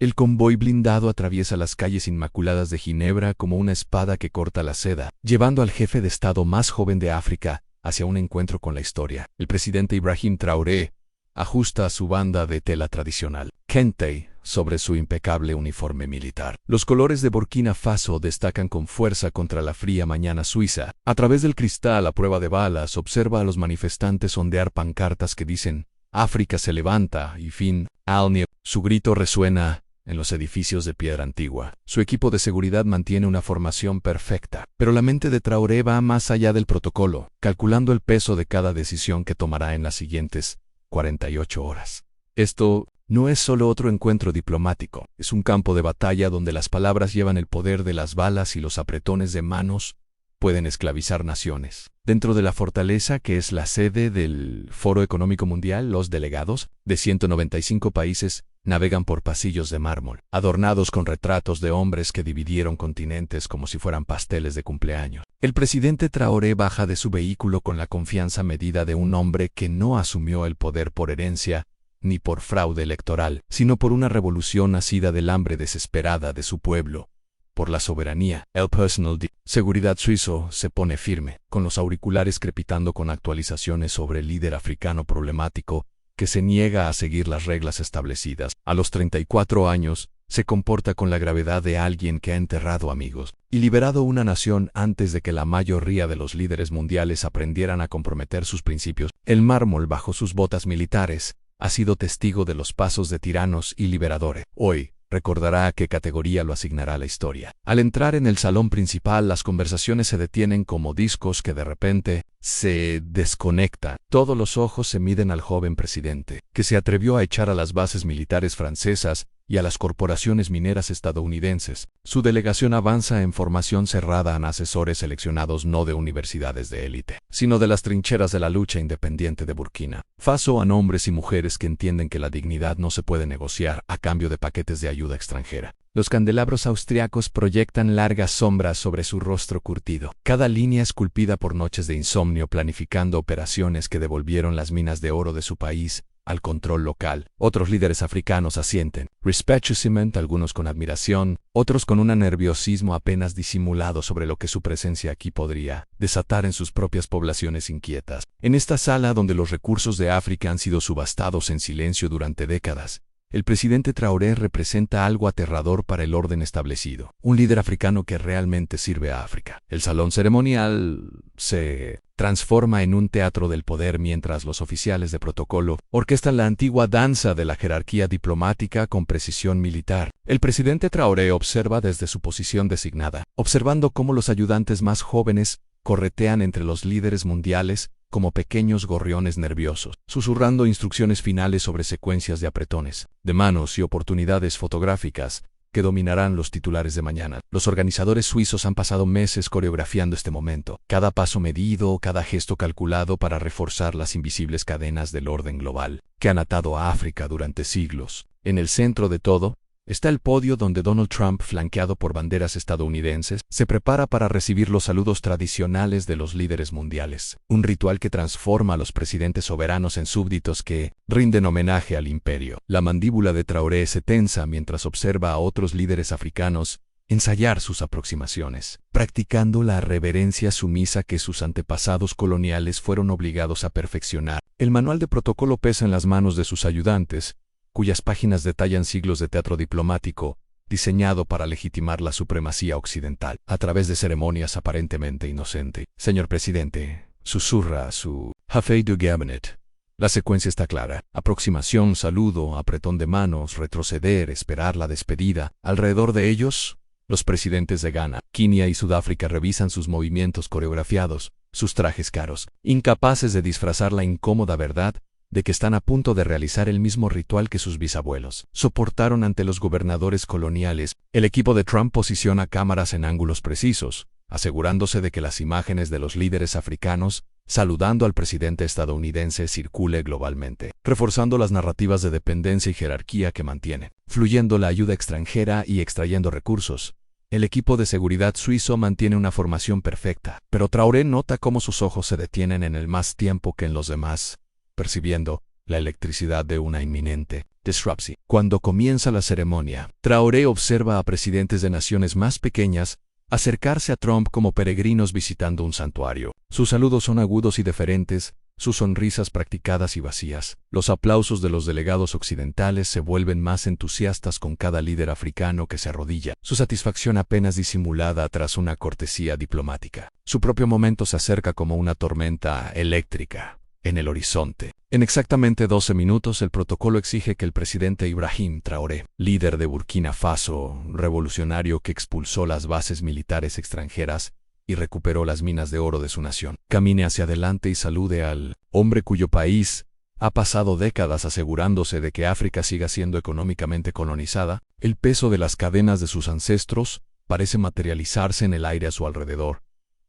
El convoy blindado atraviesa las calles inmaculadas de Ginebra como una espada que corta la seda, llevando al jefe de Estado más joven de África hacia un encuentro con la historia. El presidente Ibrahim Traoré ajusta su banda de tela tradicional, kente, sobre su impecable uniforme militar. Los colores de Burkina Faso destacan con fuerza contra la fría mañana suiza. A través del cristal a prueba de balas observa a los manifestantes ondear pancartas que dicen «África se levanta» y «Fin al-Niel». Su grito resuena en los edificios de piedra antigua. Su equipo de seguridad mantiene una formación perfecta, pero la mente de Traoré va más allá del protocolo, calculando el peso de cada decisión que tomará en las siguientes 48 horas. Esto no es solo otro encuentro diplomático, es un campo de batalla donde las palabras llevan el poder de las balas y los apretones de manos pueden esclavizar naciones. Dentro de la fortaleza, que es la sede del Foro Económico Mundial, los delegados de 195 países navegan por pasillos de mármol, adornados con retratos de hombres que dividieron continentes como si fueran pasteles de cumpleaños. El presidente Traoré baja de su vehículo con la confianza medida de un hombre que no asumió el poder por herencia ni por fraude electoral, sino por una revolución nacida del hambre desesperada de su pueblo, por la soberanía. El personal de seguridad suizo se pone firme, con los auriculares crepitando con actualizaciones sobre el líder africano problemático que se niega a seguir las reglas establecidas. A los 34 años, se comporta con la gravedad de alguien que ha enterrado amigos y liberado una nación antes de que la mayoría de los líderes mundiales aprendieran a comprometer sus principios. El mármol bajo sus botas militares ha sido testigo de los pasos de tiranos y liberadores. Hoy, recordará a qué categoría lo asignará la historia. Al entrar en el salón principal, las conversaciones se detienen como discos que de repente se desconectan. Todos los ojos se miden al joven presidente, que se atrevió a echar a las bases militares francesas y a las corporaciones mineras estadounidenses. Su delegación avanza en formación cerrada a asesores seleccionados no de universidades de élite, sino de las trincheras de la lucha independiente de Burkina Faso, a hombres y mujeres que entienden que la dignidad no se puede negociar a cambio de paquetes de ayuda extranjera. Los candelabros austriacos proyectan largas sombras sobre su rostro curtido, cada línea esculpida por noches de insomnio planificando operaciones que devolvieron las minas de oro de su país al control local. Otros líderes africanos asienten, respetuosamente, algunos con admiración, otros con un nerviosismo apenas disimulado sobre lo que su presencia aquí podría desatar en sus propias poblaciones inquietas. En esta sala donde los recursos de África han sido subastados en silencio durante décadas, el presidente Traoré representa algo aterrador para el orden establecido, un líder africano que realmente sirve a África. El salón ceremonial se transforma en un teatro del poder mientras los oficiales de protocolo orquestan la antigua danza de la jerarquía diplomática con precisión militar. El presidente Traoré observa desde su posición designada, observando cómo los ayudantes más jóvenes corretean entre los líderes mundiales como pequeños gorriones nerviosos, susurrando instrucciones finales sobre secuencias de apretones, de manos y oportunidades fotográficas que dominarán los titulares de mañana. Los organizadores suizos han pasado meses coreografiando este momento, cada paso medido, cada gesto calculado para reforzar las invisibles cadenas del orden global que han atado a África durante siglos. En el centro de todo está el podio donde Donald Trump, flanqueado por banderas estadounidenses, se prepara para recibir los saludos tradicionales de los líderes mundiales, un ritual que transforma a los presidentes soberanos en súbditos que rinden homenaje al imperio. La mandíbula de Traoré se tensa mientras observa a otros líderes africanos ensayar sus aproximaciones, practicando la reverencia sumisa que sus antepasados coloniales fueron obligados a perfeccionar. El manual de protocolo pesa en las manos de sus ayudantes, cuyas páginas detallan siglos de teatro diplomático, diseñado para legitimar la supremacía occidental, a través de ceremonias aparentemente inocentes. Señor presidente, susurra a su jefe de gabinete. La secuencia está clara: aproximación, saludo, apretón de manos, retroceder, esperar la despedida. Alrededor de ellos, los presidentes de Ghana, Kenia y Sudáfrica revisan sus movimientos coreografiados, sus trajes caros, incapaces de disfrazar la incómoda verdad de que están a punto de realizar el mismo ritual que sus bisabuelos soportaron ante los gobernadores coloniales. El equipo de Trump posiciona cámaras en ángulos precisos, asegurándose de que las imágenes de los líderes africanos saludando al presidente estadounidense circule globalmente, reforzando las narrativas de dependencia y jerarquía que mantienen, fluyendo la ayuda extranjera y extrayendo recursos. El equipo de seguridad suizo mantiene una formación perfecta, pero Traoré nota cómo sus ojos se detienen en el más tiempo que en los demás, percibiendo la electricidad de una inminente Disruption. Cuando comienza la ceremonia, Traoré observa a presidentes de naciones más pequeñas acercarse a Trump como peregrinos visitando un santuario. Sus saludos son agudos y deferentes, sus sonrisas practicadas y vacías. Los aplausos de los delegados occidentales se vuelven más entusiastas con cada líder africano que se arrodilla, su satisfacción apenas disimulada tras una cortesía diplomática. Su propio momento se acerca como una tormenta eléctrica en el horizonte. En exactamente 12 minutos el protocolo exige que el presidente Ibrahim Traoré, líder de Burkina Faso, revolucionario que expulsó las bases militares extranjeras y recuperó las minas de oro de su nación, camine hacia adelante y salude al hombre cuyo país ha pasado décadas asegurándose de que África siga siendo económicamente colonizada. El peso de las cadenas de sus ancestros parece materializarse en el aire a su alrededor.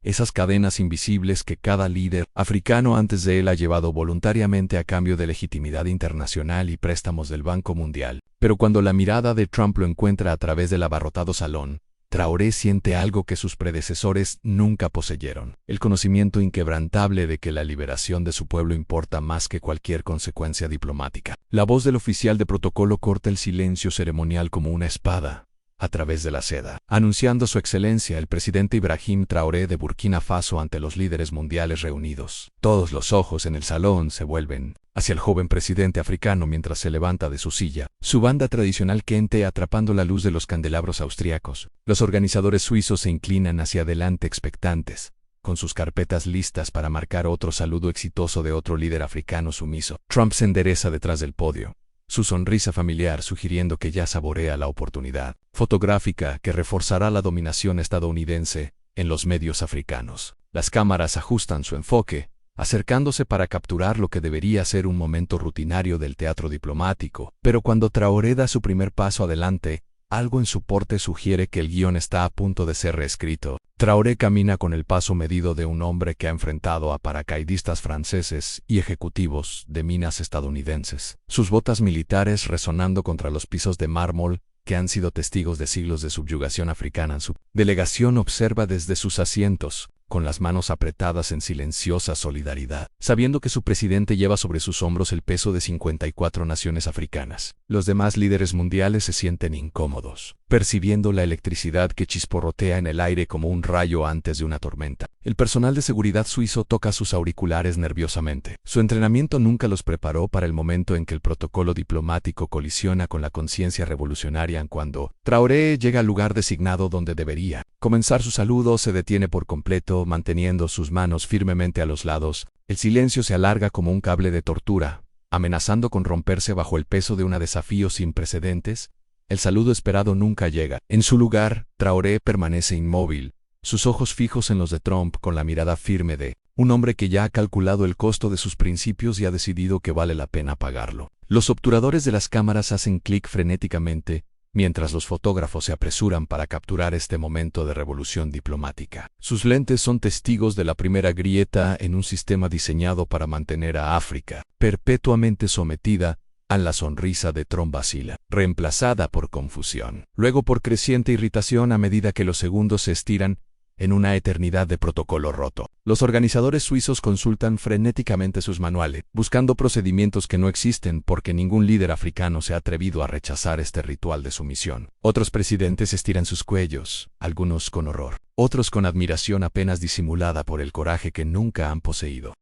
Esas cadenas invisibles que cada líder africano antes de él ha llevado voluntariamente a cambio de legitimidad internacional y préstamos del Banco Mundial. Pero cuando la mirada de Trump lo encuentra a través del abarrotado salón, Traoré siente algo que sus predecesores nunca poseyeron: el conocimiento inquebrantable de que la liberación de su pueblo importa más que cualquier consecuencia diplomática. La voz del oficial de protocolo corta el silencio ceremonial como una espada a través de la seda, anunciando su excelencia el presidente Ibrahim Traoré de Burkina Faso ante los líderes mundiales reunidos. Todos los ojos en el salón se vuelven hacia el joven presidente africano mientras se levanta de su silla, su banda tradicional kente atrapando la luz de los candelabros austriacos. Los organizadores suizos se inclinan hacia adelante expectantes, con sus carpetas listas para marcar otro saludo exitoso de otro líder africano sumiso. Trump se endereza detrás del podio, su sonrisa familiar sugiriendo que ya saborea la oportunidad fotográfica que reforzará la dominación estadounidense en los medios africanos. Las cámaras ajustan su enfoque, acercándose para capturar lo que debería ser un momento rutinario del teatro diplomático. Pero cuando Traoré da su primer paso adelante, algo en su porte sugiere que el guión está a punto de ser reescrito. Traoré camina con el paso medido de un hombre que ha enfrentado a paracaidistas franceses y ejecutivos de minas estadounidenses, sus botas militares resonando contra los pisos de mármol que han sido testigos de siglos de subyugación africana. Su delegación observa desde sus asientos, con las manos apretadas en silenciosa solidaridad, sabiendo que su presidente lleva sobre sus hombros el peso de 54 naciones africanas. Los demás líderes mundiales se sienten incómodos, percibiendo la electricidad que chisporrotea en el aire como un rayo antes de una tormenta. El personal de seguridad suizo toca sus auriculares nerviosamente. Su entrenamiento nunca los preparó para el momento en que el protocolo diplomático colisiona con la conciencia revolucionaria. Cuando Traoré llega al lugar designado donde debería comenzar su saludo, se detiene por completo, manteniendo sus manos firmemente a los lados. El silencio se alarga como un cable de tortura, amenazando con romperse bajo el peso de un desafío sin precedentes. El saludo esperado nunca llega. En su lugar, Traoré permanece inmóvil, sus ojos fijos en los de Trump con la mirada firme de un hombre que ya ha calculado el costo de sus principios y ha decidido que vale la pena pagarlo. Los obturadores de las cámaras hacen clic frenéticamente, mientras los fotógrafos se apresuran para capturar este momento de revolución diplomática. Sus lentes son testigos de la primera grieta en un sistema diseñado para mantener a África perpetuamente sometida a la sonrisa de Trump vacila, reemplazada por confusión, luego por creciente irritación a medida que los segundos se estiran en una eternidad de protocolo roto. Los organizadores suizos consultan frenéticamente sus manuales, buscando procedimientos que no existen porque ningún líder africano se ha atrevido a rechazar este ritual de sumisión. Otros presidentes estiran sus cuellos, algunos con horror, otros con admiración apenas disimulada por el coraje que nunca han poseído.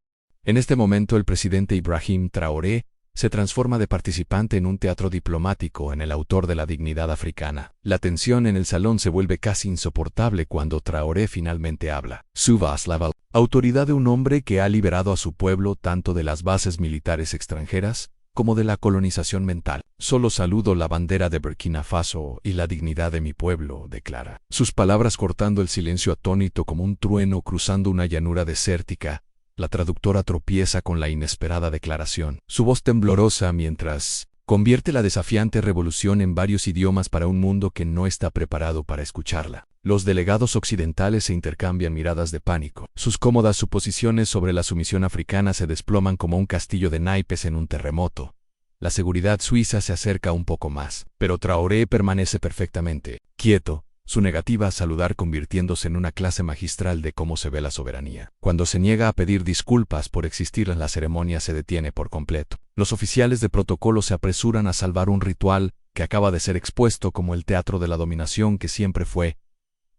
En este momento el presidente Ibrahim Traoré se transforma de participante en un teatro diplomático, en el autor de la dignidad africana. La tensión en el salón se vuelve casi insoportable cuando Traoré finalmente habla. Su voz, la autoridad de un hombre que ha liberado a su pueblo tanto de las bases militares extranjeras como de la colonización mental. Solo saludo la bandera de Burkina Faso y la dignidad de mi pueblo, declara. Sus palabras cortando el silencio atónito como un trueno cruzando una llanura desértica. La traductora tropieza con la inesperada declaración, su voz temblorosa mientras convierte la desafiante revolución en varios idiomas para un mundo que no está preparado para escucharla. Los delegados occidentales se intercambian miradas de pánico. Sus cómodas suposiciones sobre la sumisión africana se desploman como un castillo de naipes en un terremoto. La seguridad suiza se acerca un poco más, pero Traoré permanece perfectamente quieto, su negativa a saludar convirtiéndose en una clase magistral de cómo se ve la soberanía. Cuando se niega a pedir disculpas por existir en la ceremonia se detiene por completo. Los oficiales de protocolo se apresuran a salvar un ritual que acaba de ser expuesto como el teatro de la dominación que siempre fue.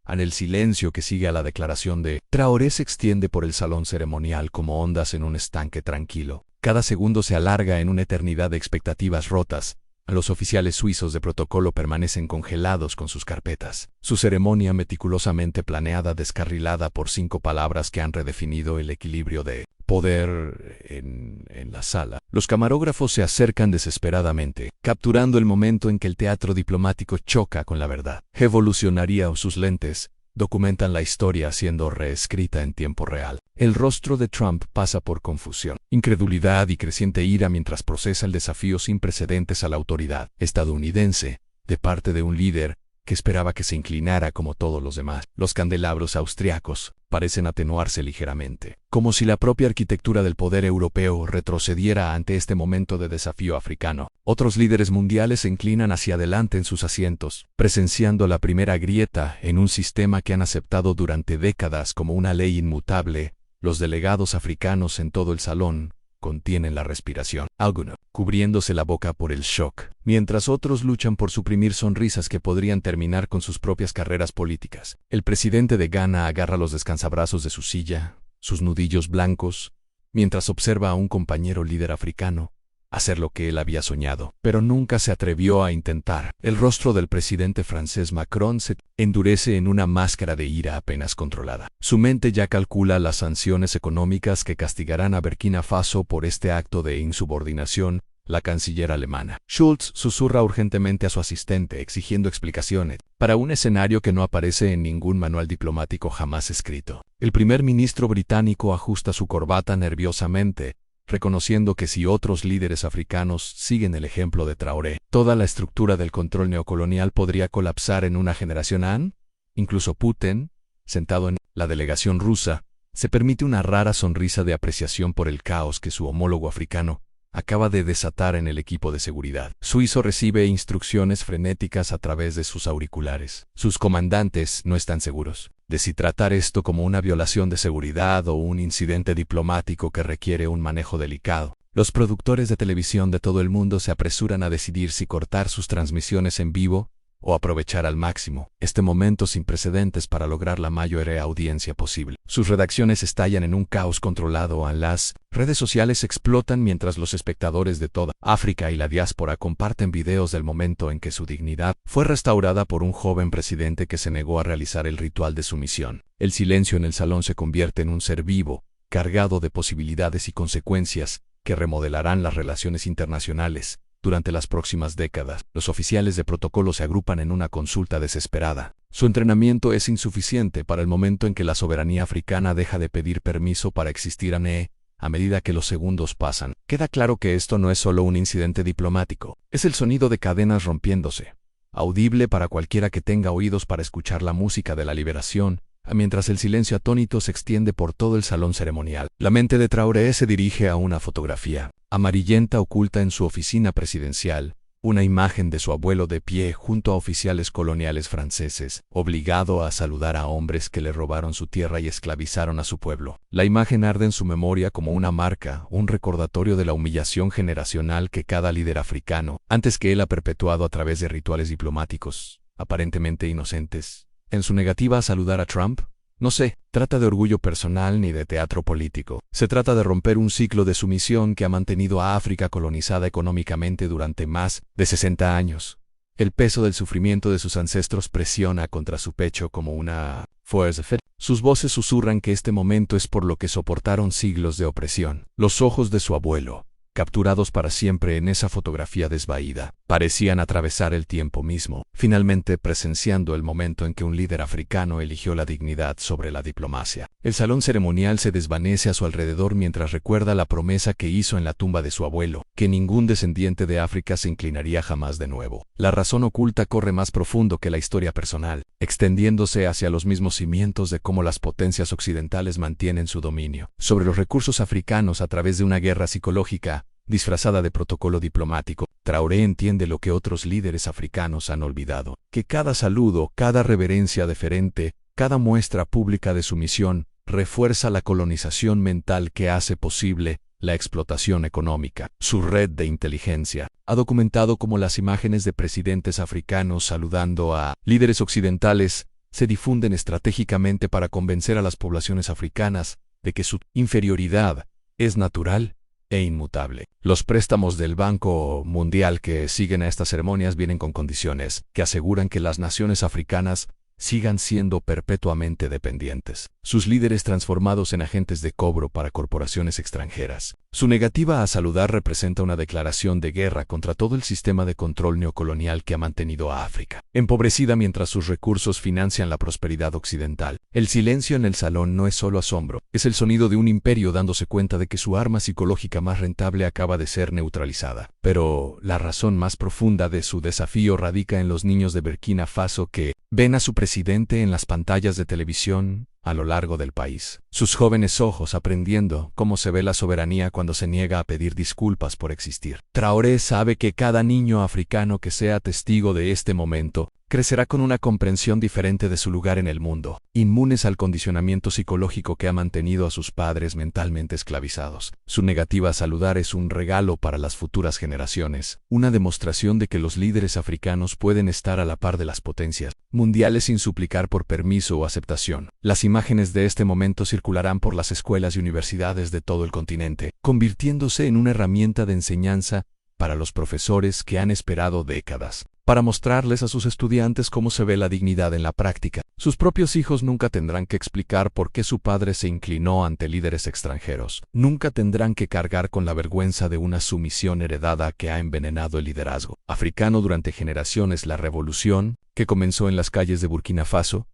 En el silencio que sigue a la declaración de Traoré se extiende por el salón ceremonial como ondas en un estanque tranquilo. Cada segundo se alarga en una eternidad de expectativas rotas. Los oficiales suizos de protocolo permanecen congelados con sus carpetas. Su ceremonia meticulosamente planeada descarrilada por 5 palabras que han redefinido el equilibrio de poder en la sala. Los camarógrafos se acercan desesperadamente, capturando el momento en que el teatro diplomático choca con la verdad. Evolucionaría o sus lentes documentan la historia siendo reescrita en tiempo real. El rostro de Trump pasa por confusión, incredulidad y creciente ira mientras procesa el desafío sin precedentes a la autoridad estadounidense, de parte de un líder que esperaba que se inclinara como todos los demás. Los candelabros austriacos parecen atenuarse ligeramente, como si la propia arquitectura del poder europeo retrocediera ante este momento de desafío africano. Otros líderes mundiales se inclinan hacia adelante en sus asientos, presenciando la primera grieta en un sistema que han aceptado durante décadas como una ley inmutable. Los delegados africanos en todo el salón contienen la respiración, algunos cubriéndose la boca por el shock, mientras otros luchan por suprimir sonrisas que podrían terminar con sus propias carreras políticas. El presidente de Ghana agarra los descansabrazos de su silla, sus nudillos blancos, mientras observa a un compañero líder africano hacer lo que él había soñado, pero nunca se atrevió a intentar. El rostro del presidente francés Macron se endurece en una máscara de ira apenas controlada. Su mente ya calcula las sanciones económicas que castigarán a Burkina Faso por este acto de insubordinación. La canciller alemana Schulz susurra urgentemente a su asistente exigiendo explicaciones para un escenario que no aparece en ningún manual diplomático jamás escrito. El primer ministro británico ajusta su corbata nerviosamente, reconociendo que si otros líderes africanos siguen el ejemplo de Traoré, toda la estructura del control neocolonial podría colapsar en una generación. Incluso Putin, sentado en la delegación rusa, se permite una rara sonrisa de apreciación por el caos que su homólogo africano acaba de desatar en el equipo de seguridad. Suizo recibe instrucciones frenéticas a través de sus auriculares. Sus comandantes no están seguros de si tratar esto como una violación de seguridad o un incidente diplomático que requiere un manejo delicado. Los productores de televisión de todo el mundo se apresuran a decidir si cortar sus transmisiones en vivo o aprovechar al máximo este momento sin precedentes para lograr la mayor audiencia posible. Sus redacciones estallan en un caos controlado. Las redes sociales explotan mientras los espectadores de toda África y la diáspora comparten videos del momento en que su dignidad fue restaurada por un joven presidente que se negó a realizar el ritual de sumisión. El silencio en el salón se convierte en un ser vivo, cargado de posibilidades y consecuencias que remodelarán las relaciones internacionales. Durante las próximas décadas, los oficiales de protocolo se agrupan en una consulta desesperada. Su entrenamiento es insuficiente para el momento en que la soberanía africana deja de pedir permiso para existir. A medida que los segundos pasan, queda claro que esto no es solo un incidente diplomático, es el sonido de cadenas rompiéndose, audible para cualquiera que tenga oídos para escuchar la música de la liberación, mientras el silencio atónito se extiende por todo el salón ceremonial. La mente de Traoré se dirige a una fotografía amarillenta oculta en su oficina presidencial, una imagen de su abuelo de pie junto a oficiales coloniales franceses, obligado a saludar a hombres que le robaron su tierra y esclavizaron a su pueblo. La imagen arde en su memoria como una marca, un recordatorio de la humillación generacional que cada líder africano, antes que él, ha perpetuado a través de rituales diplomáticos, aparentemente inocentes. En su negativa a saludar a Trump, no se trata de orgullo personal ni de teatro político. Se trata de romper un ciclo de sumisión que ha mantenido a África colonizada económicamente durante más de 60 años. El peso del sufrimiento de sus ancestros presiona contra su pecho como una fuerza. Sus voces susurran que este momento es por lo que soportaron siglos de opresión. Los ojos de su abuelo, capturados para siempre en esa fotografía desvaída, parecían atravesar el tiempo mismo, finalmente presenciando el momento en que un líder africano eligió la dignidad sobre la diplomacia. El salón ceremonial se desvanece a su alrededor mientras recuerda la promesa que hizo en la tumba de su abuelo, que ningún descendiente de África se inclinaría jamás de nuevo. La razón oculta corre más profundo que la historia personal, extendiéndose hacia los mismos cimientos de cómo las potencias occidentales mantienen su dominio sobre los recursos africanos a través de una guerra psicológica disfrazada de protocolo diplomático. Traoré entiende lo que otros líderes africanos han olvidado, que cada saludo, cada reverencia deferente, cada muestra pública de sumisión, refuerza la colonización mental que hace posible la explotación económica. Su red de inteligencia ha documentado cómo las imágenes de presidentes africanos saludando a líderes occidentales se difunden estratégicamente para convencer a las poblaciones africanas de que su inferioridad es natural e inmutable. Los préstamos del Banco Mundial que siguen a estas ceremonias vienen con condiciones que aseguran que las naciones africanas sigan siendo perpetuamente dependientes, sus líderes transformados en agentes de cobro para corporaciones extranjeras. Su negativa a saludar representa una declaración de guerra contra todo el sistema de control neocolonial que ha mantenido a África empobrecida mientras sus recursos financian la prosperidad occidental. El silencio en el salón no es solo asombro, es el sonido de un imperio dándose cuenta de que su arma psicológica más rentable acaba de ser neutralizada. Pero la razón más profunda de su desafío radica en los niños de Burkina Faso que ven a su presidente en las pantallas de televisión a lo largo del país. Sus jóvenes ojos aprendiendo cómo se ve la soberanía cuando se niega a pedir disculpas por existir. Traoré sabe que cada niño africano que sea testigo de este momento crecerá con una comprensión diferente de su lugar en el mundo, inmunes al condicionamiento psicológico que ha mantenido a sus padres mentalmente esclavizados. Su negativa a saludar es un regalo para las futuras generaciones, una demostración de que los líderes africanos pueden estar a la par de las potencias mundiales sin suplicar por permiso o aceptación. Las imágenes de este momento circularán por las escuelas y universidades de todo el continente, convirtiéndose en una herramienta de enseñanza para los profesores que han esperado décadas para mostrarles a sus estudiantes cómo se ve la dignidad en la práctica. Sus propios hijos nunca tendrán que explicar por qué su padre se inclinó ante líderes extranjeros. Nunca tendrán que cargar con la vergüenza de una sumisión heredada que ha envenenado el liderazgo africano durante generaciones. La revolución, que comenzó en las calles de Burkina Faso,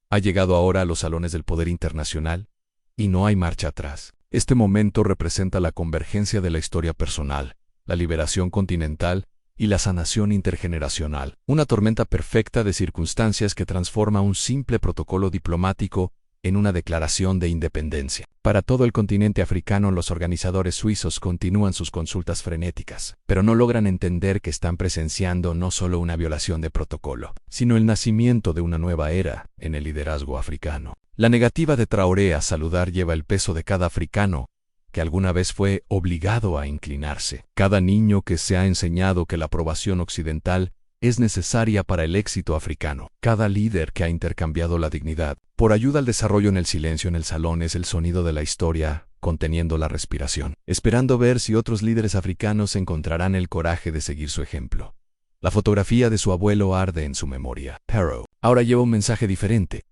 ha llegado ahora a los salones del poder internacional, y no hay marcha atrás. Este momento representa la convergencia de la historia personal, la liberación continental y la sanación intergeneracional. Una tormenta perfecta de circunstancias que transforma un simple protocolo diplomático en una declaración de independencia. Para todo el continente africano, los organizadores suizos continúan sus consultas frenéticas, pero no logran entender que están presenciando no solo una violación de protocolo, sino el nacimiento de una nueva era en el liderazgo africano. La negativa de Traoré a saludar lleva el peso de cada africano que alguna vez fue obligado a inclinarse. Cada niño que se ha enseñado que la aprobación occidental es necesaria para el éxito africano. Cada líder que ha intercambiado la dignidad por ayuda al desarrollo en el silencio en el salón es el sonido de la historia conteniendo la respiración, esperando ver si otros líderes africanos encontrarán el coraje de seguir su ejemplo. La fotografía de su abuelo arde en su memoria. Pero ahora lleva un mensaje diferente.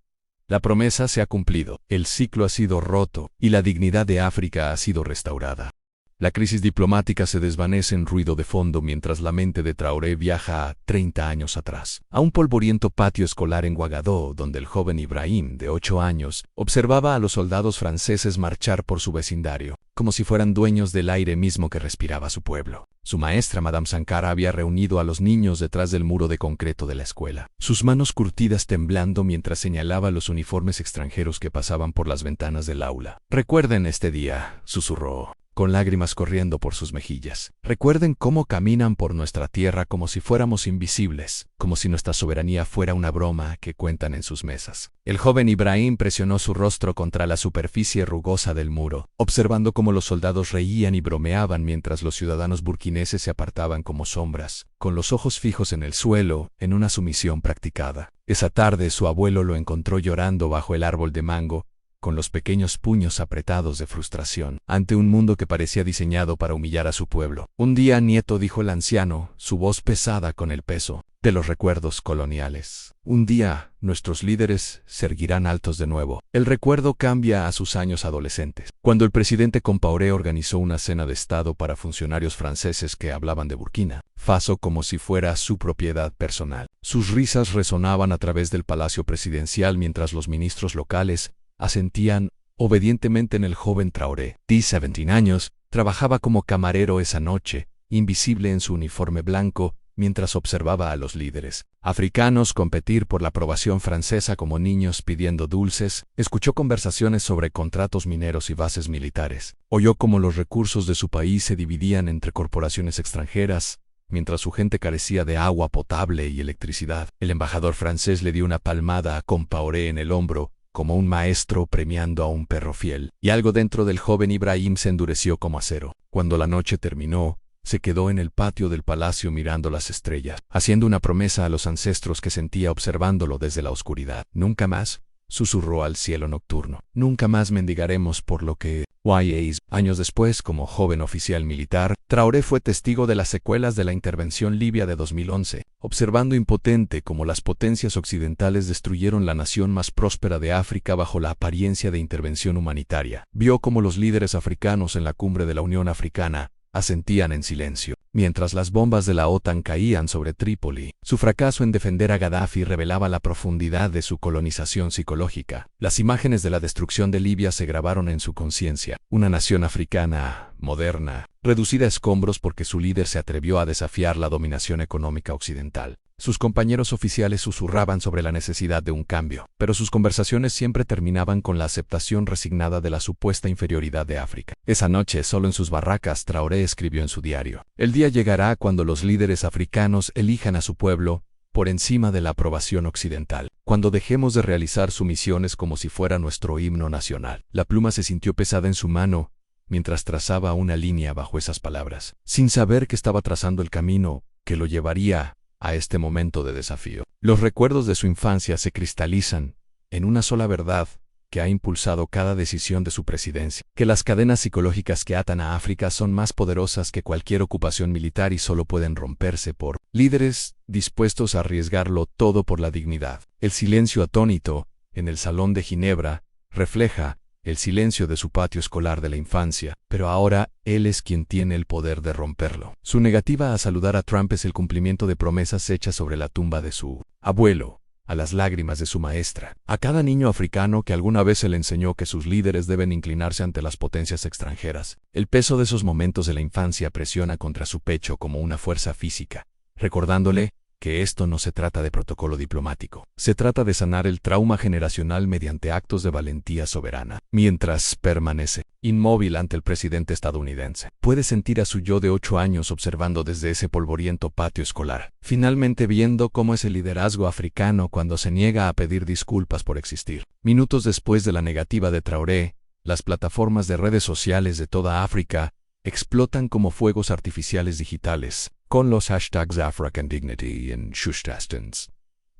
La promesa se ha cumplido, el ciclo ha sido roto y la dignidad de África ha sido restaurada. La crisis diplomática se desvanece en ruido de fondo mientras la mente de Traoré viaja a 30 años atrás, a un polvoriento patio escolar en Ouagadougou, donde el joven Ibrahim, de 8 años, observaba a los soldados franceses marchar por su vecindario, como si fueran dueños del aire mismo que respiraba su pueblo. Su maestra, Madame Sankara, había reunido a los niños detrás del muro de concreto de la escuela, sus manos curtidas temblando mientras señalaba los uniformes extranjeros que pasaban por las ventanas del aula. «Recuerden este día», susurró, con lágrimas corriendo por sus mejillas. «Recuerden cómo caminan por nuestra tierra como si fuéramos invisibles, como si nuestra soberanía fuera una broma que cuentan en sus mesas». El joven Ibrahim presionó su rostro contra la superficie rugosa del muro, observando cómo los soldados reían y bromeaban mientras los ciudadanos burkineses se apartaban como sombras, con los ojos fijos en el suelo, en una sumisión practicada. Esa tarde su abuelo lo encontró llorando bajo el árbol de mango, con los pequeños puños apretados de frustración, ante un mundo que parecía diseñado para humillar a su pueblo. «Un día, nieto», dijo el anciano, su voz pesada con el peso de los recuerdos coloniales. «Un día, nuestros líderes se erguirán altos de nuevo». El recuerdo cambia a sus años adolescentes, cuando el presidente Compaoré organizó una cena de Estado para funcionarios franceses que hablaban de Burkina Faso como si fuera su propiedad personal. Sus risas resonaban a través del palacio presidencial mientras los ministros locales asentían obedientemente en el joven Traoré. 17 años, trabajaba como camarero esa noche, invisible en su uniforme blanco, mientras observaba a los líderes africanos competir por la aprobación francesa como niños pidiendo dulces. Escuchó conversaciones sobre contratos mineros y bases militares. Oyó cómo los recursos de su país se dividían entre corporaciones extranjeras, mientras su gente carecía de agua potable y electricidad. El embajador francés le dio una palmada a Compaoré en el hombro, como un maestro premiando a un perro fiel, y algo dentro del joven Ibrahim se endureció como acero. Cuando la noche terminó, se quedó en el patio del palacio mirando las estrellas, haciendo una promesa a los ancestros que sentía observándolo desde la oscuridad. Nunca más, susurró al cielo nocturno. Nunca más mendigaremos por lo que YAs. Años después, como joven oficial militar, Traoré fue testigo de las secuelas de la intervención libia de 2011, observando impotente cómo las potencias occidentales destruyeron la nación más próspera de África bajo la apariencia de intervención humanitaria. Vio cómo los líderes africanos en la cumbre de la Unión Africana asentían en silencio, mientras las bombas de la OTAN caían sobre Trípoli. Su fracaso en defender a Gaddafi revelaba la profundidad de su colonización psicológica. Las imágenes de la destrucción de Libia se grabaron en su conciencia. Una nación africana, moderna, reducida a escombros porque su líder se atrevió a desafiar la dominación económica occidental. Sus compañeros oficiales susurraban sobre la necesidad de un cambio, pero sus conversaciones siempre terminaban con la aceptación resignada de la supuesta inferioridad de África. Esa noche, solo en sus barracas, Traoré escribió en su diario: «El día llegará cuando los líderes africanos elijan a su pueblo por encima de la aprobación occidental, cuando dejemos de realizar su misiones como si fuera nuestro himno nacional». La pluma se sintió pesada en su mano mientras trazaba una línea bajo esas palabras, sin saber que estaba trazando el camino que lo llevaría a este momento de desafío. Los recuerdos de su infancia se cristalizan en una sola verdad que ha impulsado cada decisión de su presidencia: que las cadenas psicológicas que atan a África son más poderosas que cualquier ocupación militar y solo pueden romperse por líderes dispuestos a arriesgarlo todo por la dignidad. El silencio atónito en el Salón de Ginebra refleja el silencio de su patio escolar de la infancia, pero ahora él es quien tiene el poder de romperlo. Su negativa a saludar a Trump es el cumplimiento de promesas hechas sobre la tumba de su abuelo, a las lágrimas de su maestra, a cada niño africano que alguna vez se le enseñó que sus líderes deben inclinarse ante las potencias extranjeras. El peso de esos momentos de la infancia presiona contra su pecho como una fuerza física, recordándole que esto no se trata de protocolo diplomático. Se trata de sanar el trauma generacional mediante actos de valentía soberana. Mientras permanece inmóvil ante el presidente estadounidense, puede sentir a su yo de 8 años observando desde ese polvoriento patio escolar, finalmente viendo cómo es el liderazgo africano cuando se niega a pedir disculpas por existir. Minutos después de la negativa de Traoré, las plataformas de redes sociales de toda África explotan como fuegos artificiales digitales, con los hashtags African Dignity y Shushtastans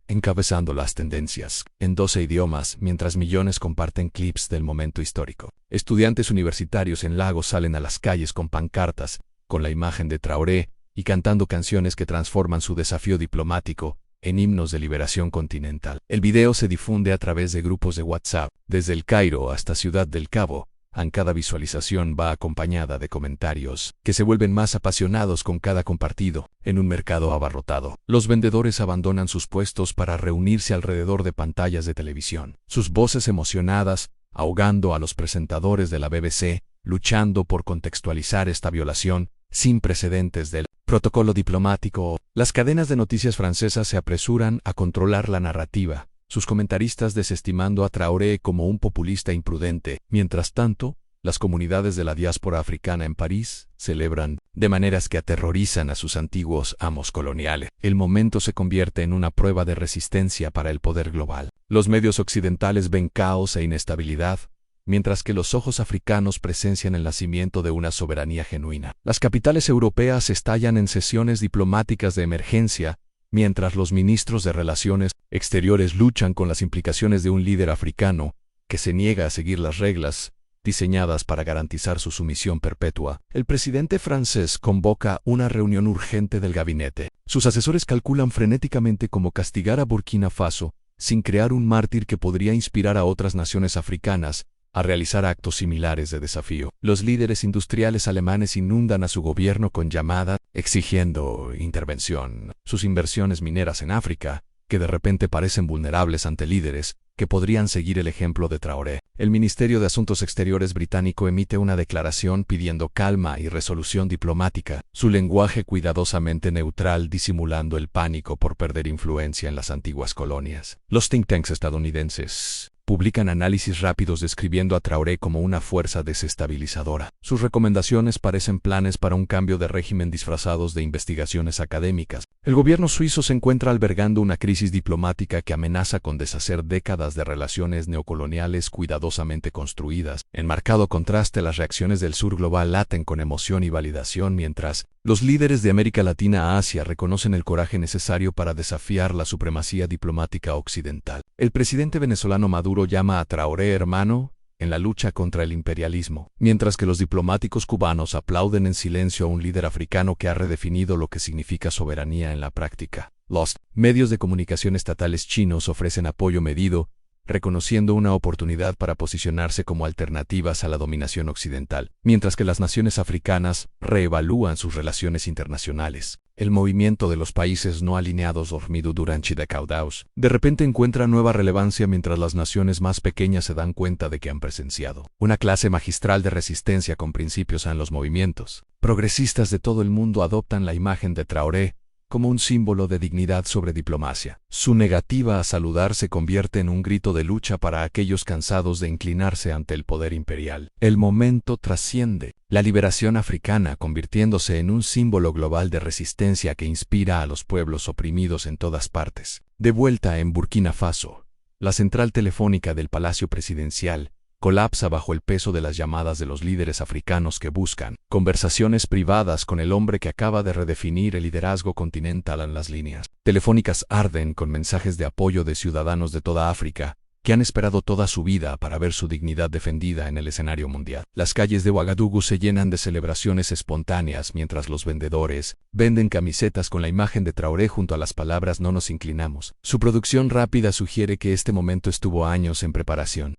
encabezando las tendencias en 12 idiomas, mientras millones comparten clips del momento histórico. Estudiantes universitarios en Lagos salen a las calles con pancartas, con la imagen de Traoré, y cantando canciones que transforman su desafío diplomático en himnos de liberación continental. El video se difunde a través de grupos de WhatsApp, desde El Cairo hasta Ciudad del Cabo. Cada visualización va acompañada de comentarios que se vuelven más apasionados con cada compartido. En un mercado abarrotado, los vendedores abandonan sus puestos para reunirse alrededor de pantallas de televisión, sus voces emocionadas ahogando a los presentadores de la BBC, luchando por contextualizar esta violación sin precedentes del protocolo diplomático. Las cadenas de noticias francesas se apresuran a controlar la narrativa, sus comentaristas desestimando a Traoré como un populista imprudente. Mientras tanto, las comunidades de la diáspora africana en París celebran de maneras que aterrorizan a sus antiguos amos coloniales. El momento se convierte en una prueba de resistencia para el poder global. Los medios occidentales ven caos e inestabilidad, mientras que los ojos africanos presencian el nacimiento de una soberanía genuina. Las capitales europeas estallan en sesiones diplomáticas de emergencia, mientras los ministros de Relaciones Exteriores luchan con las implicaciones de un líder africano que se niega a seguir las reglas diseñadas para garantizar su sumisión perpetua. El presidente francés convoca una reunión urgente del gabinete. Sus asesores calculan frenéticamente cómo castigar a Burkina Faso sin crear un mártir que podría inspirar a otras naciones africanas a realizar actos similares de desafío. Los líderes industriales alemanes inundan a su gobierno con llamadas exigiendo intervención. Sus inversiones mineras en África, que de repente parecen vulnerables ante líderes que podrían seguir el ejemplo de Traoré. El Ministerio de Asuntos Exteriores británico emite una declaración pidiendo calma y resolución diplomática, su lenguaje cuidadosamente neutral disimulando el pánico por perder influencia en las antiguas colonias. Los think tanks estadounidenses publican análisis rápidos describiendo a Traoré como una fuerza desestabilizadora. Sus recomendaciones parecen planes para un cambio de régimen disfrazados de investigaciones académicas. El gobierno suizo se encuentra albergando una crisis diplomática que amenaza con deshacer décadas de relaciones neocoloniales cuidadosamente construidas. En marcado contraste, las reacciones del sur global laten con emoción y validación, mientras los líderes de América Latina a Asia reconocen el coraje necesario para desafiar la supremacía diplomática occidental. El presidente venezolano Maduro llama a Traoré hermano en la lucha contra el imperialismo, mientras que los diplomáticos cubanos aplauden en silencio a un líder africano que ha redefinido lo que significa soberanía en la práctica. Los medios de comunicación estatales chinos ofrecen apoyo medido, reconociendo una oportunidad para posicionarse como alternativas a la dominación occidental, mientras que las naciones africanas reevalúan sus relaciones internacionales. El movimiento de los países no alineados dormido durante décadas de repente encuentra nueva relevancia mientras las naciones más pequeñas se dan cuenta de que han presenciado una clase magistral de resistencia con principios en los movimientos. Progresistas de todo el mundo adoptan la imagen de Traoré como un símbolo de dignidad sobre diplomacia. Su negativa a saludar se convierte en un grito de lucha para aquellos cansados de inclinarse ante el poder imperial. El momento trasciende la liberación africana, convirtiéndose en un símbolo global de resistencia que inspira a los pueblos oprimidos en todas partes. De vuelta en Burkina Faso, la central telefónica del Palacio Presidencial colapsa bajo el peso de las llamadas de los líderes africanos que buscan conversaciones privadas con el hombre que acaba de redefinir el liderazgo continental en las líneas telefónicas arden con mensajes de apoyo de ciudadanos de toda África que han esperado toda su vida para ver su dignidad defendida en el escenario mundial. Las calles de Ouagadougou se llenan de celebraciones espontáneas mientras los vendedores venden camisetas con la imagen de Traoré junto a las palabras "no nos inclinamos". Su producción rápida sugiere que este momento estuvo años en preparación.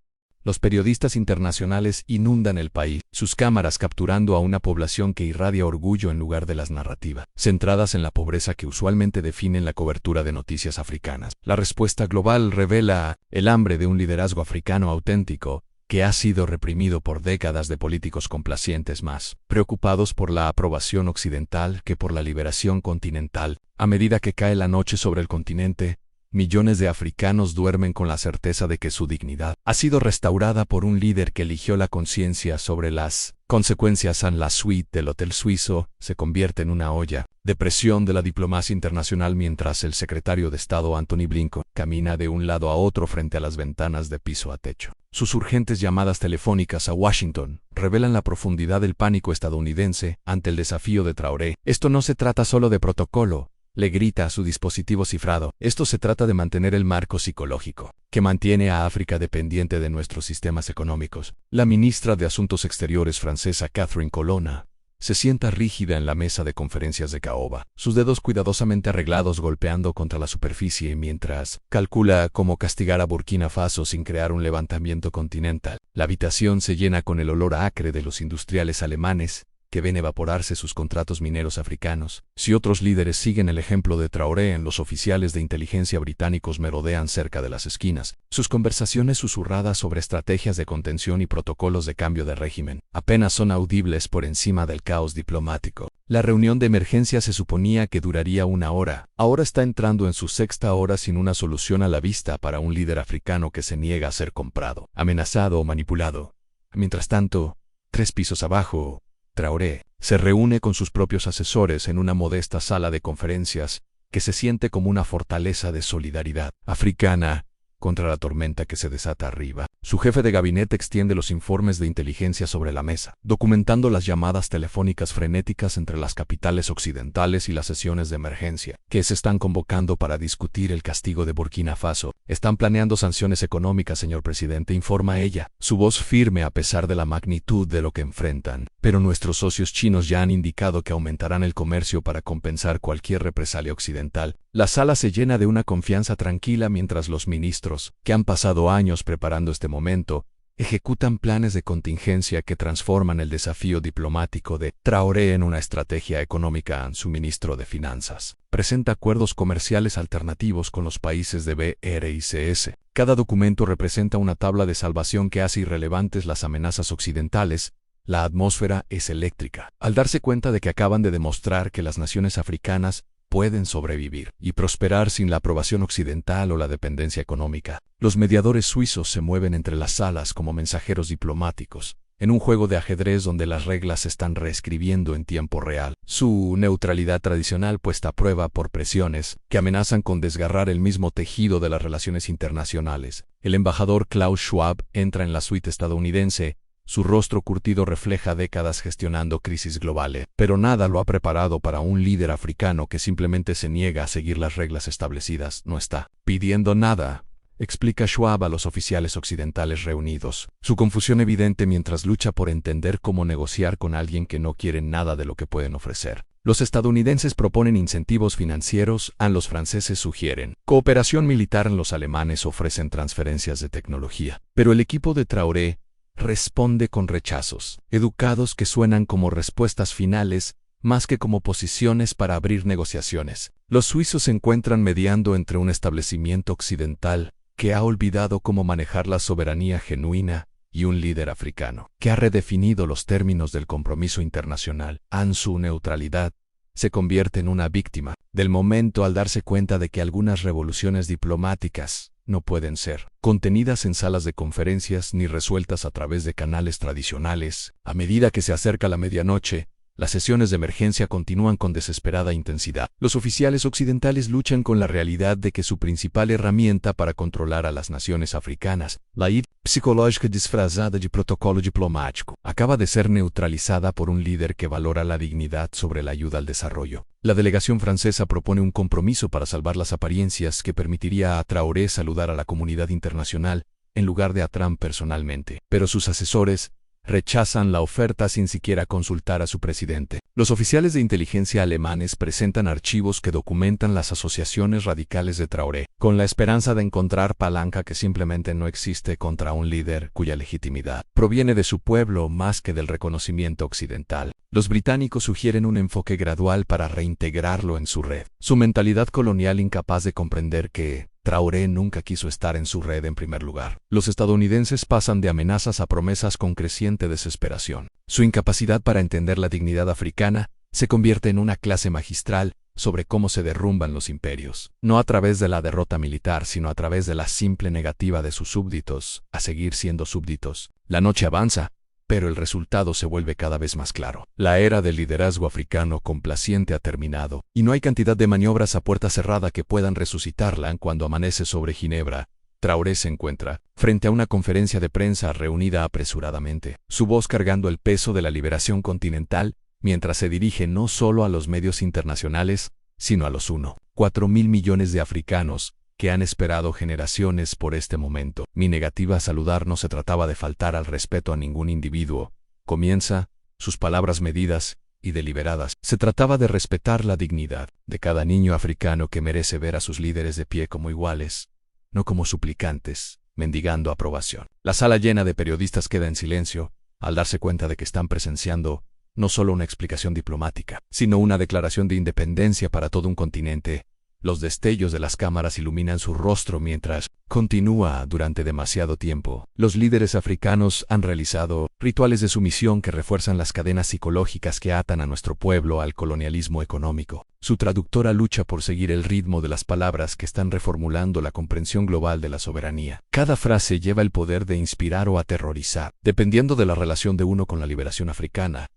Los periodistas internacionales inundan el país, sus cámaras capturando a una población que irradia orgullo en lugar de las narrativas centradas en la pobreza que usualmente definen la cobertura de noticias africanas. La respuesta global revela el hambre de un liderazgo africano auténtico que ha sido reprimido por décadas de políticos complacientes más preocupados por la aprobación occidental que por la liberación continental. A medida que cae la noche sobre el continente, millones de africanos duermen con la certeza de que su dignidad ha sido restaurada por un líder que eligió la conciencia sobre las consecuencias. En la suite del hotel suizo se convierte en una olla de presión de la diplomacia internacional mientras el secretario de Estado Antony Blinken camina de un lado a otro frente a las ventanas de piso a techo. Sus urgentes llamadas telefónicas a Washington revelan la profundidad del pánico estadounidense ante el desafío de Traoré. Esto no se trata solo de protocolo, le grita a su dispositivo cifrado. Esto se trata de mantener el marco psicológico que mantiene a África dependiente de nuestros sistemas económicos. La ministra de Asuntos Exteriores francesa Catherine Colonna se sienta rígida en la mesa de conferencias de caoba, sus dedos cuidadosamente arreglados golpeando contra la superficie mientras calcula cómo castigar a Burkina Faso sin crear un levantamiento continental. La habitación se llena con el olor acre de los industriales alemanes que ven evaporarse sus contratos mineros africanos. Si otros líderes siguen el ejemplo de Traoré, los oficiales de inteligencia británicos merodean cerca de las esquinas. Sus conversaciones susurradas sobre estrategias de contención y protocolos de cambio de régimen apenas son audibles por encima del caos diplomático. La reunión de emergencia se suponía que duraría 1 hora. Ahora está entrando en su 6ª hora sin una solución a la vista para un líder africano que se niega a ser comprado, amenazado o manipulado. Mientras tanto, 3 pisos abajo, Traoré se reúne con sus propios asesores en una modesta sala de conferencias que se siente como una fortaleza de solidaridad africana contra la tormenta que se desata arriba. Su jefe de gabinete extiende los informes de inteligencia sobre la mesa, documentando las llamadas telefónicas frenéticas entre las capitales occidentales y las sesiones de emergencia que se están convocando para discutir el castigo de Burkina Faso. Están planeando sanciones económicas, señor presidente, informa ella, su voz firme a pesar de la magnitud de lo que enfrentan. Pero nuestros socios chinos ya han indicado que aumentarán el comercio para compensar cualquier represalia occidental. La sala se llena de una confianza tranquila mientras los ministros, que han pasado años preparando este momento, ejecutan planes de contingencia que transforman el desafío diplomático de Traoré en una estrategia económica. Su ministro de Finanzas presenta acuerdos comerciales alternativos con los países de BRICS. Cada documento representa una tabla de salvación que hace irrelevantes las amenazas occidentales. La atmósfera es eléctrica. Al darse cuenta de que acaban de demostrar que las naciones africanas pueden sobrevivir y prosperar sin la aprobación occidental o la dependencia económica. Los mediadores suizos se mueven entre las salas como mensajeros diplomáticos, en un juego de ajedrez donde las reglas se están reescribiendo en tiempo real. Su neutralidad tradicional puesta a prueba por presiones que amenazan con desgarrar el mismo tejido de las relaciones internacionales. El embajador Klaus Schwab entra en la suite estadounidense. Su rostro curtido refleja décadas gestionando crisis globales, pero nada lo ha preparado para un líder africano que simplemente se niega a seguir las reglas establecidas. No está pidiendo nada, explica Schwab a los oficiales occidentales reunidos. Su confusión evidente mientras lucha por entender cómo negociar con alguien que no quiere nada de lo que pueden ofrecer. Los estadounidenses proponen incentivos financieros, los franceses sugieren cooperación militar, los alemanes ofrecen transferencias de tecnología. Pero el equipo de Traoré responde con rechazos, educados que suenan como respuestas finales, más que como posiciones para abrir negociaciones. Los suizos se encuentran mediando entre un establecimiento occidental que ha olvidado cómo manejar la soberanía genuina y un líder africano que ha redefinido los términos del compromiso internacional. Su neutralidad se convierte en una víctima del momento al darse cuenta de que algunas revoluciones diplomáticas no pueden ser contenidas en salas de conferencias ni resueltas a través de canales tradicionales. A medida que se acerca la medianoche, las sesiones de emergencia continúan con desesperada intensidad. Los oficiales occidentales luchan con la realidad de que su principal herramienta para controlar a las naciones africanas, la id psicológica disfrazada de protocolo diplomático, acaba de ser neutralizada por un líder que valora la dignidad sobre la ayuda al desarrollo. La delegación francesa propone un compromiso para salvar las apariencias que permitiría a Traoré saludar a la comunidad internacional en lugar de a Trump personalmente. Pero sus asesores rechazan la oferta sin siquiera consultar a su presidente. Los oficiales de inteligencia alemanes presentan archivos que documentan las asociaciones radicales de Traoré, con la esperanza de encontrar palanca que simplemente no existe contra un líder cuya legitimidad proviene de su pueblo más que del reconocimiento occidental. Los británicos sugieren un enfoque gradual para reintegrarlo en su red. Su mentalidad colonial incapaz de comprender que Traoré nunca quiso estar en su red en primer lugar. Los estadounidenses pasan de amenazas a promesas con creciente desesperación. Su incapacidad para entender la dignidad africana se convierte en una clase magistral sobre cómo se derrumban los imperios, no a través de la derrota militar, sino a través de la simple negativa de sus súbditos a seguir siendo súbditos. La noche avanza, pero el resultado se vuelve cada vez más claro. La era del liderazgo africano complaciente ha terminado, y no hay cantidad de maniobras a puerta cerrada que puedan resucitarla. Cuando amanece sobre Ginebra, Traoré se encuentra frente a una conferencia de prensa reunida apresuradamente, su voz cargando el peso de la liberación continental, mientras se dirige no solo a los medios internacionales, sino a los 1,4 mil millones de africanos que han esperado generaciones por este momento. Mi negativa a saludar no se trataba de faltar al respeto a ningún individuo. Comienza, sus palabras medidas y deliberadas. Se trataba de respetar la dignidad de cada niño africano que merece ver a sus líderes de pie como iguales, no como suplicantes, mendigando aprobación. La sala llena de periodistas queda en silencio, al darse cuenta de que están presenciando no solo una explicación diplomática, sino una declaración de independencia para todo un continente. Los destellos de las cámaras iluminan su rostro mientras continúa durante demasiado tiempo. Los líderes africanos han realizado rituales de sumisión que refuerzan las cadenas psicológicas que atan a nuestro pueblo al colonialismo económico. Su traductora lucha por seguir el ritmo de las palabras que están reformulando la comprensión global de la soberanía. Cada frase lleva el poder de inspirar o aterrorizar, dependiendo de la relación de uno con la liberación africana.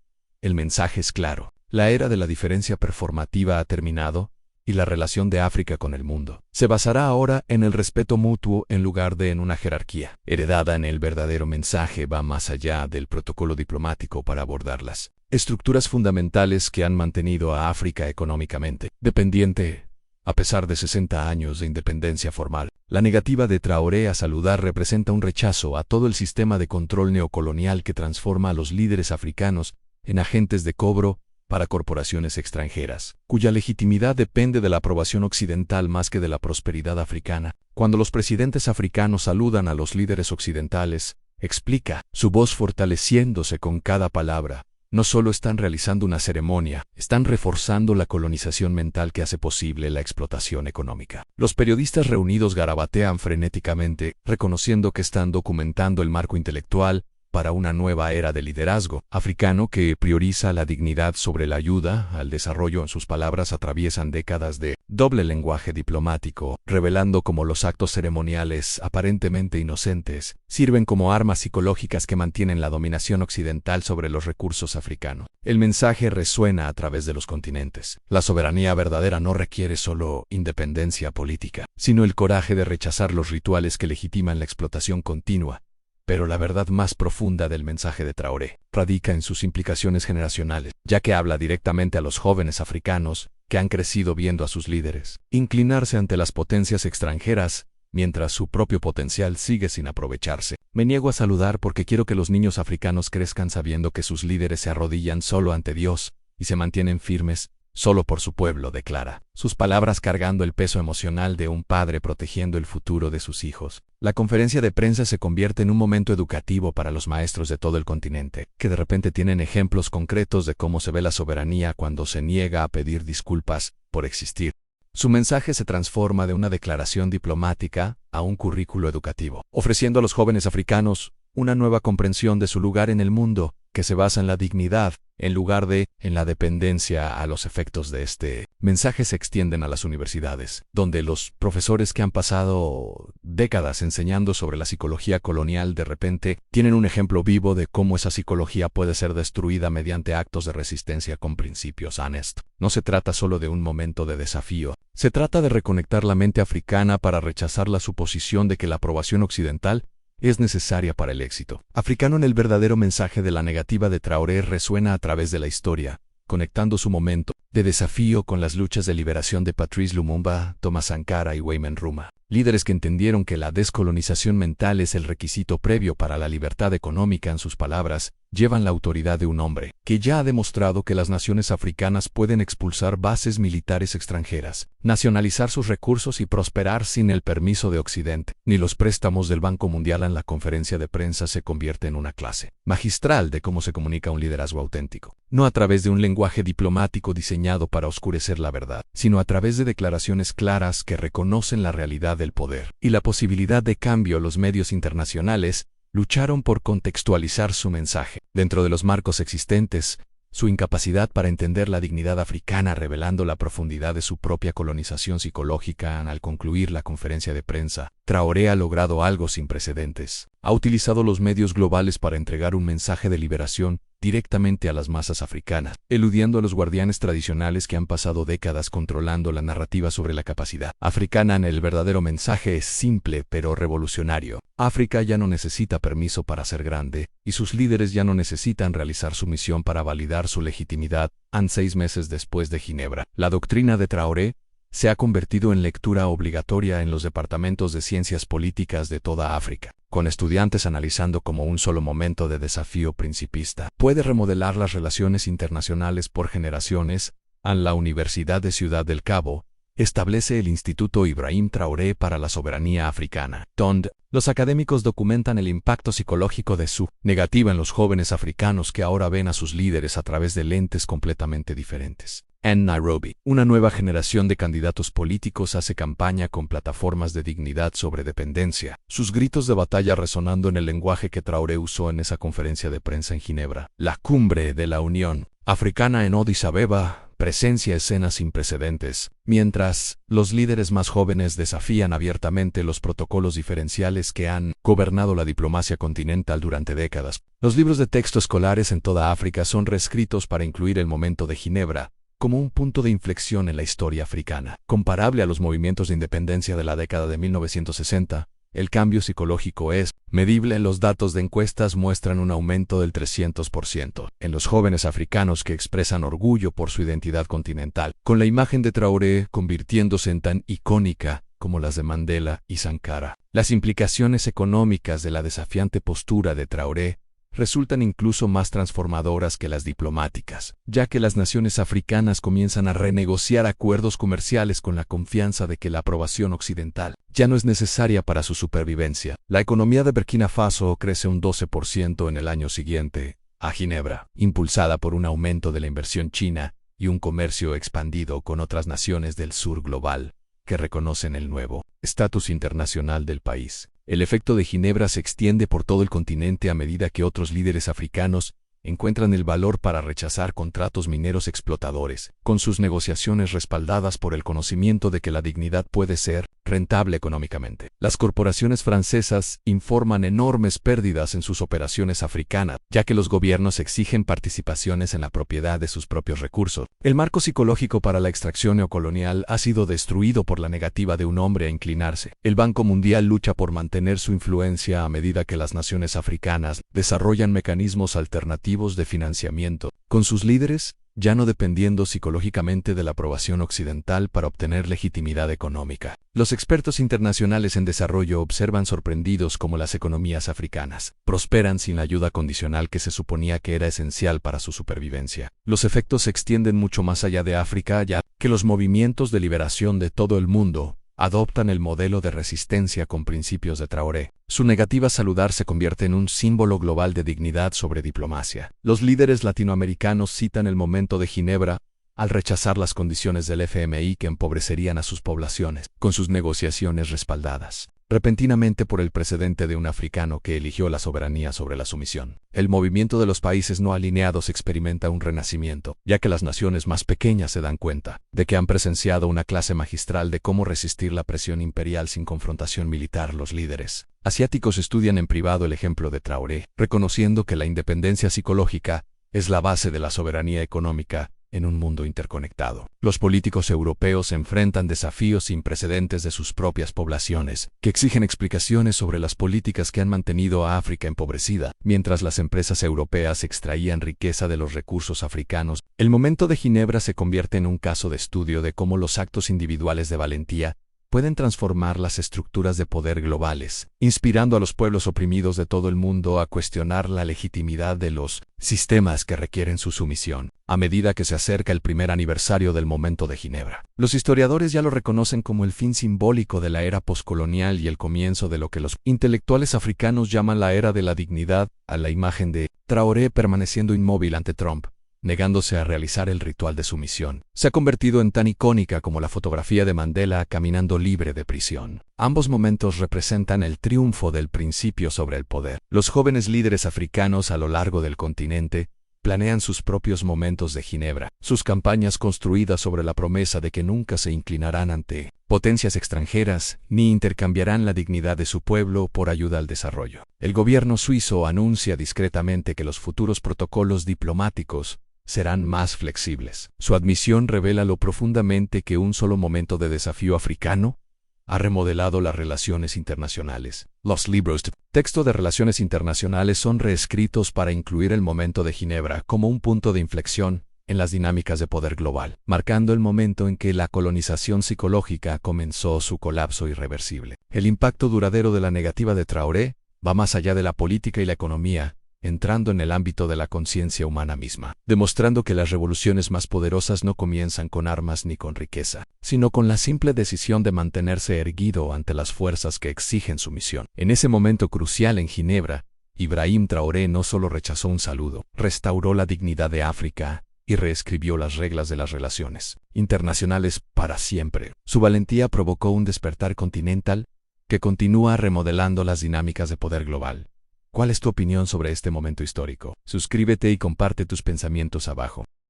El mensaje es claro. La era de la diferencia performativa ha terminado, y la relación de África con el mundo se basará ahora en el respeto mutuo en lugar de en una jerarquía heredada. En el verdadero mensaje va más allá del protocolo diplomático para abordar las estructuras fundamentales que han mantenido a África económicamente dependiente, a pesar de 60 años de independencia formal. La negativa de Traoré a saludar representa un rechazo a todo el sistema de control neocolonial que transforma a los líderes africanos en agentes de cobro para corporaciones extranjeras, cuya legitimidad depende de la aprobación occidental más que de la prosperidad africana. Cuando los presidentes africanos saludan a los líderes occidentales, explica, su voz fortaleciéndose con cada palabra, no solo están realizando una ceremonia, están reforzando la colonización mental que hace posible la explotación económica. Los periodistas reunidos garabatean frenéticamente, reconociendo que están documentando el marco intelectual para una nueva era de liderazgo africano que prioriza la dignidad sobre la ayuda al desarrollo. En sus palabras, atraviesan décadas de doble lenguaje diplomático, revelando cómo los actos ceremoniales, aparentemente inocentes, sirven como armas psicológicas que mantienen la dominación occidental sobre los recursos africanos. El mensaje resuena a través de los continentes. La soberanía verdadera no requiere solo independencia política, sino el coraje de rechazar los rituales que legitiman la explotación continua. Pero la verdad más profunda del mensaje de Traoré radica en sus implicaciones generacionales, ya que habla directamente a los jóvenes africanos que han crecido viendo a sus líderes inclinarse ante las potencias extranjeras, mientras su propio potencial sigue sin aprovecharse. Me niego a saludar porque quiero que los niños africanos crezcan sabiendo que sus líderes se arrodillan solo ante Dios y se mantienen firmes solo por su pueblo, declara. Sus palabras cargando el peso emocional de un padre protegiendo el futuro de sus hijos. La conferencia de prensa se convierte en un momento educativo para los maestros de todo el continente, que de repente tienen ejemplos concretos de cómo se ve la soberanía cuando se niega a pedir disculpas por existir. Su mensaje se transforma de una declaración diplomática a un currículo educativo, ofreciendo a los jóvenes africanos una nueva comprensión de su lugar en el mundo, que se basa en la dignidad, en lugar de en la dependencia. A los efectos de este mensaje se extienden a las universidades, donde los profesores que han pasado décadas enseñando sobre la psicología colonial de repente tienen un ejemplo vivo de cómo esa psicología puede ser destruida mediante actos de resistencia con principios honestos. No se trata solo de un momento de desafío, se trata de reconectar la mente africana para rechazar la suposición de que la aprobación occidental es necesaria para el éxito africano. En el verdadero mensaje de la negativa de Traoré resuena a través de la historia, conectando su momento de desafío con las luchas de liberación de Patrice Lumumba, Thomas Sankara y Kwame Nkrumah, líderes que entendieron que la descolonización mental es el requisito previo para la libertad económica. En sus palabras, llevan la autoridad de un hombre que ya ha demostrado que las naciones africanas pueden expulsar bases militares extranjeras, nacionalizar sus recursos y prosperar sin el permiso de Occidente, ni los préstamos del Banco Mundial. En la conferencia de prensa se convierte en una clase magistral de cómo se comunica un liderazgo auténtico, no a través de un lenguaje diplomático diseñado para oscurecer la verdad, sino a través de declaraciones claras que reconocen la realidad del poder y la posibilidad de cambio. Los medios internacionales lucharon por contextualizar su mensaje dentro de los marcos existentes, su incapacidad para entender la dignidad africana revelando la profundidad de su propia colonización psicológica. Al concluir la conferencia de prensa, Traoré ha logrado algo sin precedentes. Ha utilizado los medios globales para entregar un mensaje de liberación directamente a las masas africanas, eludiendo a los guardianes tradicionales que han pasado décadas controlando la narrativa sobre la capacidad africana. El verdadero mensaje es simple pero revolucionario. África ya no necesita permiso para ser grande, y sus líderes ya no necesitan realizar su misión para validar su legitimidad. 6 meses después de Ginebra, la doctrina de Traoré se ha convertido en lectura obligatoria en los departamentos de ciencias políticas de toda África, con estudiantes analizando cómo un solo momento de desafío principista puede remodelar las relaciones internacionales por generaciones. En la Universidad de Ciudad del Cabo, establece el Instituto Ibrahim Traoré para la Soberanía Africana, donde los académicos documentan el impacto psicológico de su negativa en los jóvenes africanos que ahora ven a sus líderes a través de lentes completamente diferentes. En Nairobi, una nueva generación de candidatos políticos hace campaña con plataformas de dignidad sobre dependencia, sus gritos de batalla resonando en el lenguaje que Traoré usó en esa conferencia de prensa en Ginebra. La cumbre de la Unión Africana en Addis Abeba presencia escenas sin precedentes, mientras los líderes más jóvenes desafían abiertamente los protocolos diferenciales que han gobernado la diplomacia continental durante décadas. Los libros de texto escolares en toda África son reescritos para incluir el momento de Ginebra como un punto de inflexión en la historia africana, comparable a los movimientos de independencia de la década de 1960. El cambio psicológico es medible. Los datos de encuestas muestran un aumento del 300% en los jóvenes africanos que expresan orgullo por su identidad continental, con la imagen de Traoré convirtiéndose en tan icónica como las de Mandela y Sankara. Las implicaciones económicas de la desafiante postura de Traoré resultan incluso más transformadoras que las diplomáticas, ya que las naciones africanas comienzan a renegociar acuerdos comerciales con la confianza de que la aprobación occidental ya no es necesaria para su supervivencia. La economía de Burkina Faso crece un 12% en el año siguiente a Ginebra, impulsada por un aumento de la inversión china y un comercio expandido con otras naciones del sur global que reconocen el nuevo estatus internacional del país. El efecto de Ginebra se extiende por todo el continente a medida que otros líderes africanos encuentran el valor para rechazar contratos mineros explotadores, con sus negociaciones respaldadas por el conocimiento de que la dignidad puede ser rentable económicamente. Las corporaciones francesas informan enormes pérdidas en sus operaciones africanas, ya que los gobiernos exigen participaciones en la propiedad de sus propios recursos. El marco psicológico para la extracción neocolonial ha sido destruido por la negativa de un hombre a inclinarse. El Banco Mundial lucha por mantener su influencia a medida que las naciones africanas desarrollan mecanismos alternativos de financiamiento, con sus líderes ya no dependiendo psicológicamente de la aprobación occidental para obtener legitimidad económica. Los expertos internacionales en desarrollo observan sorprendidos cómo las economías africanas prosperan sin la ayuda condicional que se suponía que era esencial para su supervivencia. Los efectos se extienden mucho más allá de África, ya que los movimientos de liberación de todo el mundo adoptan el modelo de resistencia con principios de Traoré. Su negativa a saludar se convierte en un símbolo global de dignidad sobre diplomacia. Los líderes latinoamericanos citan el momento de Ginebra al rechazar las condiciones del FMI que empobrecerían a sus poblaciones, con sus negociaciones respaldadas repentinamente por el precedente de un africano que eligió la soberanía sobre la sumisión. El movimiento de los países no alineados experimenta un renacimiento, ya que las naciones más pequeñas se dan cuenta de que han presenciado una clase magistral de cómo resistir la presión imperial sin confrontación militar. Los líderes asiáticos estudian en privado el ejemplo de Traoré, reconociendo que la independencia psicológica es la base de la soberanía económica en un mundo interconectado. Los políticos europeos enfrentan desafíos sin precedentes de sus propias poblaciones, que exigen explicaciones sobre las políticas que han mantenido a África empobrecida, mientras las empresas europeas extraían riqueza de los recursos africanos. El momento de Ginebra se convierte en un caso de estudio de cómo los actos individuales de valentía pueden transformar las estructuras de poder globales, inspirando a los pueblos oprimidos de todo el mundo a cuestionar la legitimidad de los sistemas que requieren su sumisión. A medida que se acerca el primer aniversario del momento de Ginebra, los historiadores ya lo reconocen como el fin simbólico de la era poscolonial y el comienzo de lo que los intelectuales africanos llaman la era de la dignidad, a la imagen de Traoré permaneciendo inmóvil ante Trump, negándose a realizar el ritual de sumisión, se ha convertido en tan icónica como la fotografía de Mandela caminando libre de prisión. Ambos momentos representan el triunfo del principio sobre el poder. Los jóvenes líderes africanos a lo largo del continente planean sus propios momentos de Ginebra, sus campañas construidas sobre la promesa de que nunca se inclinarán ante potencias extranjeras, ni intercambiarán la dignidad de su pueblo por ayuda al desarrollo. El gobierno suizo anuncia discretamente que los futuros protocolos diplomáticos serán más flexibles. Su admisión revela lo profundamente que un solo momento de desafío africano ha remodelado las relaciones internacionales. Los libros de texto de relaciones internacionales son reescritos para incluir el momento de Ginebra como un punto de inflexión en las dinámicas de poder global, marcando el momento en que la colonización psicológica comenzó su colapso irreversible. El impacto duradero de la negativa de Traoré va más allá de la política y la economía, entrando en el ámbito de la conciencia humana misma, demostrando que las revoluciones más poderosas no comienzan con armas ni con riqueza, sino con la simple decisión de mantenerse erguido ante las fuerzas que exigen sumisión. En ese momento crucial en Ginebra, Ibrahim Traoré no solo rechazó un saludo, restauró la dignidad de África y reescribió las reglas de las relaciones internacionales para siempre. Su valentía provocó un despertar continental que continúa remodelando las dinámicas de poder global. ¿Cuál es tu opinión sobre este momento histórico? Suscríbete y comparte tus pensamientos abajo.